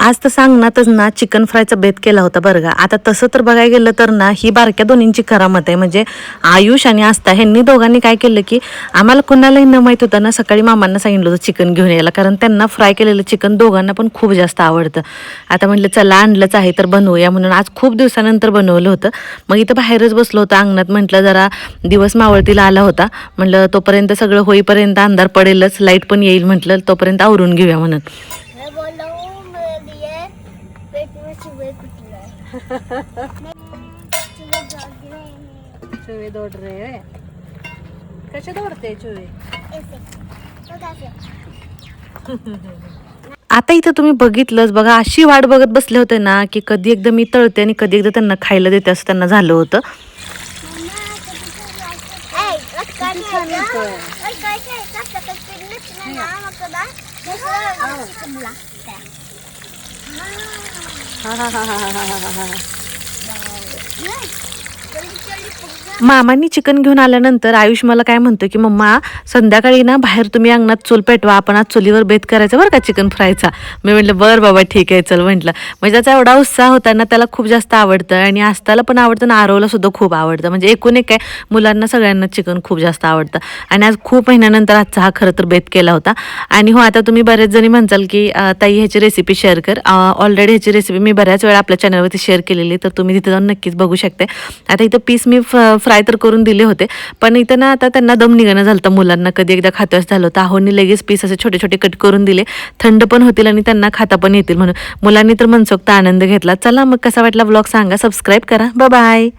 आज तर सांगणातच ना चिकन फ्रायचा बेत केला होता बरं का. आता तसं तर बघायला गेलं तर ना ही बारक्या दोन्हींची करामत आहे. म्हणजे आयुष आणि आस्था ह्यांनी दोघांनी काय केलं की आम्हाला कुणालाही न माहीत होतं ना सकाळी मामांना सांगितलं होतं चिकन घेऊन यायला, कारण त्यांना फ्राय केलेलं चिकन दोघांना पण खूप जास्त आवडतं. आता म्हटलं चला आणलंच आहे तर बनवूया म्हणून आज खूप दिवसानंतर बनवलं होतं. मग इथं बाहेरच बसलो होतं अंगणात, म्हटलं जरा दिवस मावळतीला आला होता, म्हटलं तोपर्यंत सगळं होईपर्यंत अंधार पडेलच, लाईट पण येईल, म्हटलं तोपर्यंत आवरून घेऊया म्हणून. मैं बोल रहा हूँ मेरे लिए पेट में चूहे कुछ रहे चुहे दौड़ रहे हैं. कसे दौड़ते चुहे? ऐसे तो कैसे आता इथं तुम्ही बघितलंच बघा, अशी वाट बघत बसले होते ना की कधी एकदा मी तळते आणि कधी एकदा त्यांना खायला देते असं त्यांना झालं होतं. मामांनी चिकन घेऊन आल्यानंतर आयुष मला काय म्हणतो की मम्मा संध्याकाळी ना बाहेर तुम्ही अंगणात चूल पेटवा, आपण आज चुलीवर बेत करायचं बरं का चिकन फ्रायचा. मी म्हटलं बरं बाबा ठीक आहे चल म्हटलं. म्हणजे त्याचा एवढा उत्साह होता ना, त्याला खूप जास्त आवडतं आणि आस्ताला पण आवडतं ना आरवला सुद्धा खूप आवडतं. म्हणजे एकूण एक काय मुलांना सगळ्यांना चिकन खूप जास्त आवडतं. आणि आज खूप महिन्यानंतर आजचा हा खरं तर बेत केला होता. आणि हो आता तुम्ही बरेच जणी म्हणताल की ताई ह्याची रेसिपी शेअर कर. ऑलरेडी ह्याची रेसिपी मी बऱ्याच वेळा आपल्या चॅनलवरती शेअर केलेली, तर तुम्ही तिथे जाऊन नक्कीच बघू शकते. आता इथं पीस मी फ्राय तर करून दिले होते, पण इथं ना आता त्यांना दम निघणं झालं होतं मुलांना, कधी एकदा खातोच झालं होतं. आहोंनी लगेच पीस असे छोटे छोटे कट करून दिले, थंड पण होतील आणि त्यांना खाता पण येतील म्हणून. मुलांनी तर मनसोक्त आनंद घेतला. चला मग कसा वाटला व्लॉग सांगा, सबस्क्राईब करा. Bye bye.